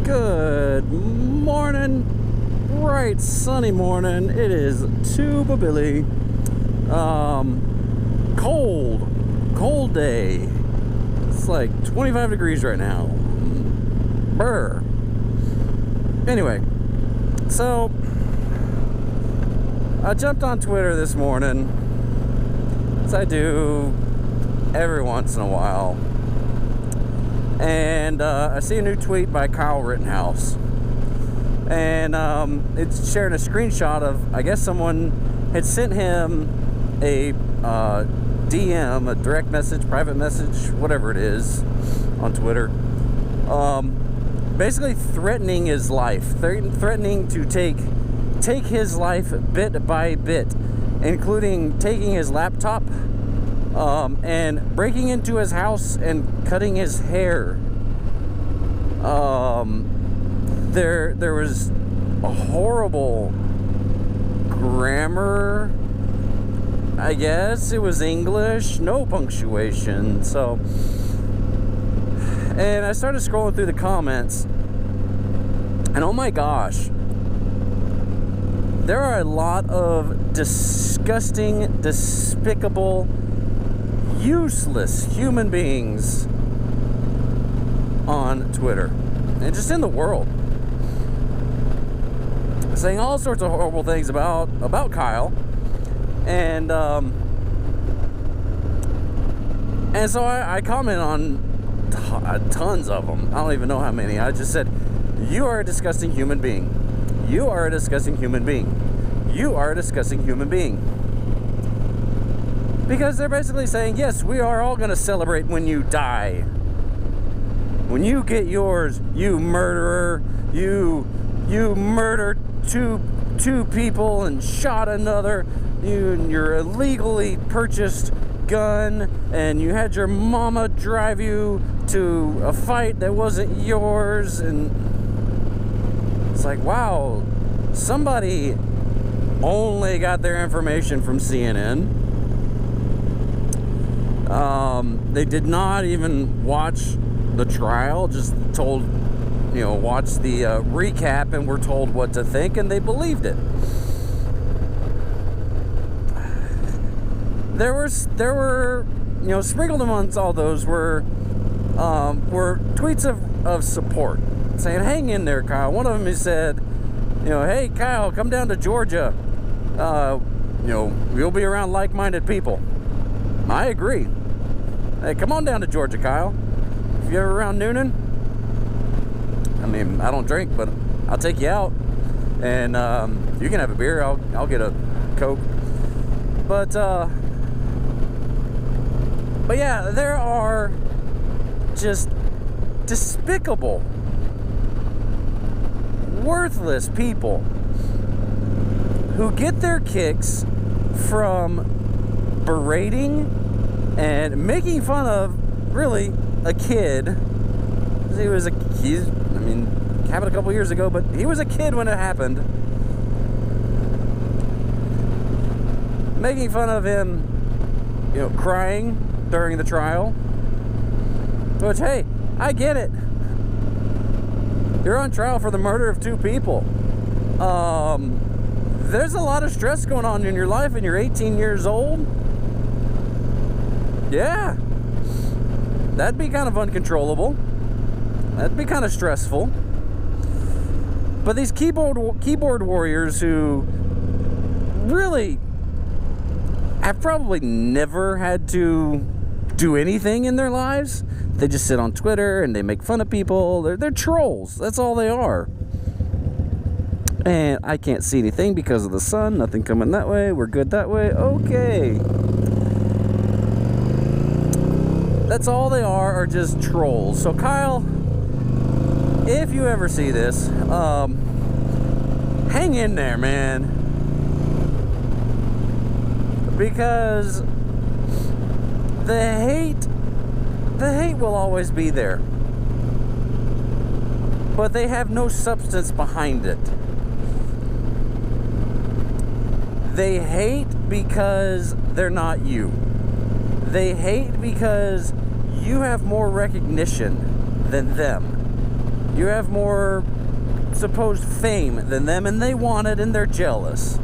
Good morning, bright sunny morning. It is Tuba Billy. Cold day. It's like 25 degrees right now. Brr. Anyway, so I jumped on Twitter this morning, as I do every once in a while. And I see a new tweet by Kyle Rittenhouse, and it's sharing a screenshot of, I guess someone had sent him a DM, a direct message, private message, whatever it is, on Twitter, basically threatening his life, threatening to take his life bit by bit, including taking his laptop, and breaking into his house and cutting his hair. There was a horrible grammar, I guess. It was English, no punctuation. So, and I started scrolling through the comments, and oh my gosh, there are a lot of disgusting, despicable, useless human beings on Twitter and just in the world, saying all sorts of horrible things about Kyle, and so I comment on tons of them. I don't even know how many. I just said, "You are a disgusting human being. You are a disgusting human being. You are a disgusting human being." Because they're basically saying, yes, we are all going to celebrate when you die. When you get yours, you murderer. You murdered two people and shot another. Your illegally purchased gun, and you had your mama drive you to a fight that wasn't yours. And it's like, wow, somebody only got their information from CNN. They did not even watch the trial, just told, watch the recap and were told what to think, and they believed it. There were, sprinkled amongst all those were tweets of support, saying, "Hang in there, Kyle." One of them said, "Hey, Kyle, come down to Georgia. You'll be around like-minded people." I agree. Hey, come on down to Georgia, Kyle. If you're ever around Noonan, I mean, I don't drink, but I'll take you out, and you can have a beer. I'll get a Coke. But yeah, there are just despicable, worthless people who get their kicks from berating and making fun of, really, a kid. Happened a couple years ago, but he was a kid when it happened. Making fun of him, crying during the trial. Which, hey, I get it. You're on trial for the murder of two people. There's a lot of stress going on in your life, and you're 18 years old. Yeah, that'd be kind of uncontrollable. That'd be kind of stressful. But these keyboard warriors who really have probably never had to do anything in their lives. They just sit on Twitter and they make fun of people. They're trolls. That's all they are. And I can't see anything because of the sun. Nothing coming that way. We're good that way. Okay. That's all they are just trolls. So Kyle, if you ever see this, hang in there, man. Because the hate will always be there. But they have no substance behind it. They hate because they're not you. They hate because you have more recognition than them. You have more supposed fame than them, and they want it, and they're jealous.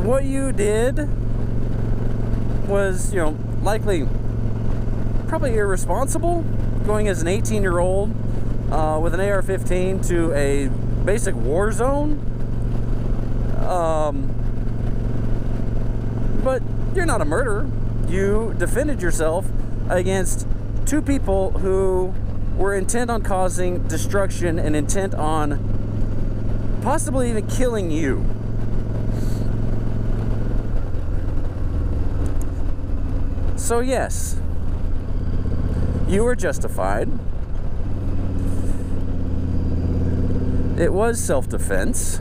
What you did was, likely probably irresponsible, going as an 18-year-old with an AR-15 to a basic war zone. But you're not a murderer. You defended yourself against two people who were intent on causing destruction and intent on possibly even killing you. So yes, you were justified. It was self-defense.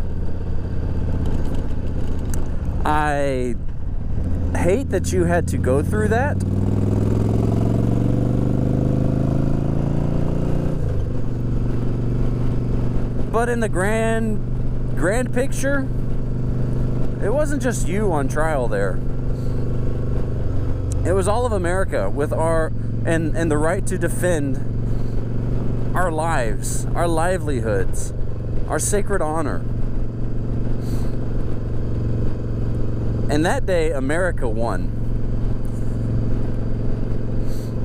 I hate that you had to go through that. But in the grand picture, it wasn't just you on trial there. It was all of America with and the right to defend our lives, our livelihoods, our sacred honor. And that day, America won.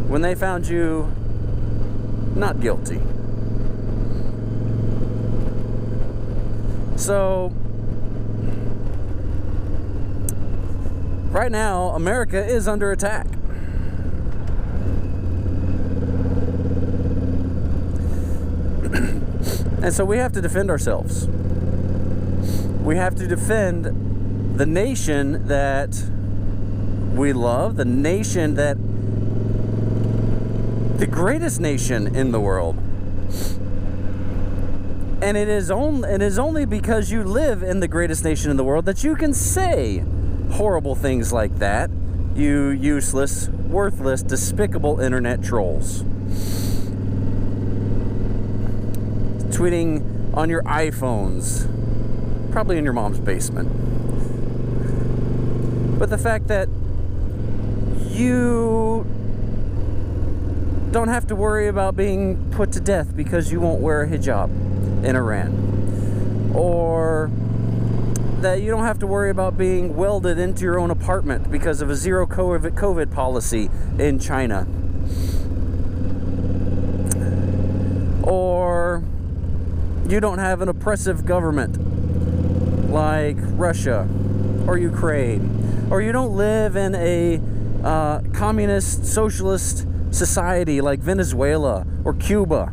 When they found you not guilty. So, right now, America is under attack. And so we have to defend ourselves. We have to defend the nation that we love, the nation that, the greatest nation in the world. And it is only because you live in the greatest nation in the world that you can say horrible things like that, you useless, worthless, despicable internet trolls. Tweeting on your iPhones, probably in your mom's basement. But the fact that you don't have to worry about being put to death because you won't wear a hijab in Iran, or that you don't have to worry about being welded into your own apartment because of a zero COVID policy in China, or you don't have an oppressive government like Russia or Ukraine, or you don't live in a communist socialist society like Venezuela or Cuba.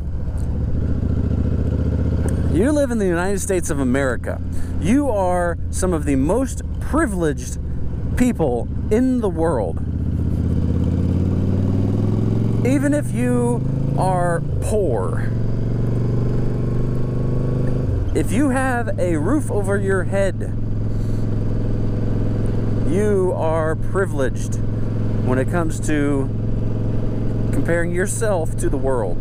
You live in the United States of America. You are some of the most privileged people in the world. Even if you are poor, if you have a roof over your head, you are privileged when it comes to comparing yourself to the world.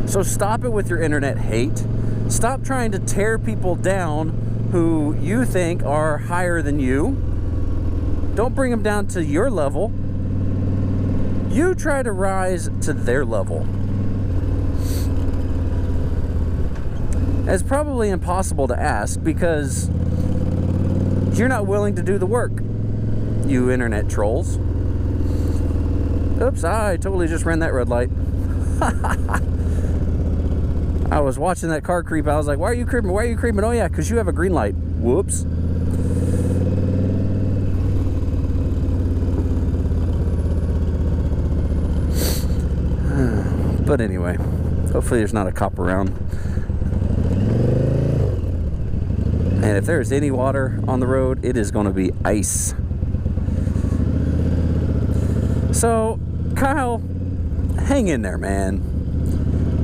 So stop it with your internet hate. Stop trying to tear people down who you think are higher than you. Don't bring them down to your level. You try to rise to their level. It's probably impossible to ask because you're not willing to do the work, you internet trolls. Oops, I totally just ran that red light. I was watching that car creep. I was like, why are you creeping? Why are you creeping? Oh, yeah, because you have a green light. Whoops. But anyway, hopefully there's not a cop around. And if there's any water on the road, it is going to be ice. So, Kyle, hang in there, man.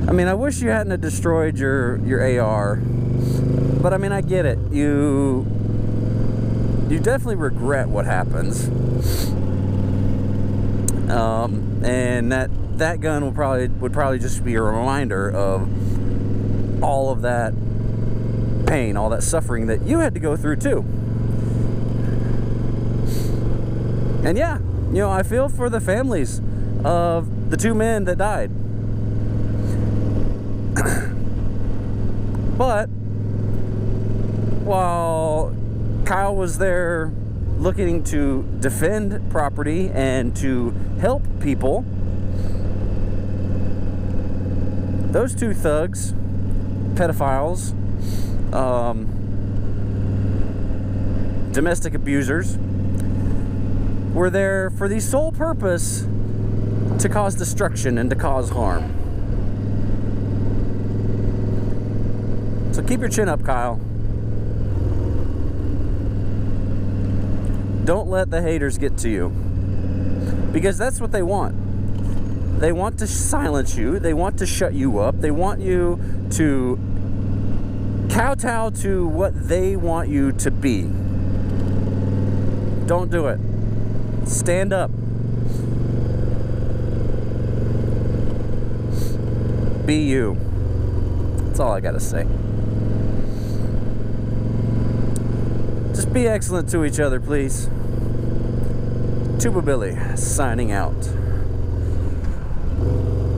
I mean, I wish you hadn't destroyed your AR, but I mean, I get it. You definitely regret what happens, and that gun would probably just be a reminder of all of that pain, all that suffering that you had to go through too. And yeah, You know, I feel for the families of the 2 men that died. But while Kyle was there looking to defend property and to help people, those 2 thugs, pedophiles, domestic abusers, were there for the sole purpose to cause destruction and to cause harm. So keep your chin up, Kyle. Don't let the haters get to you, because that's what they want. They want to silence you. They want to shut you up. They want you to kowtow to what they want you to be. Don't do it. Stand up. Be you. That's all I gotta say. Just be excellent to each other, please. Tuba Billy, signing out.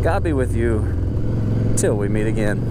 God be with you till we meet again.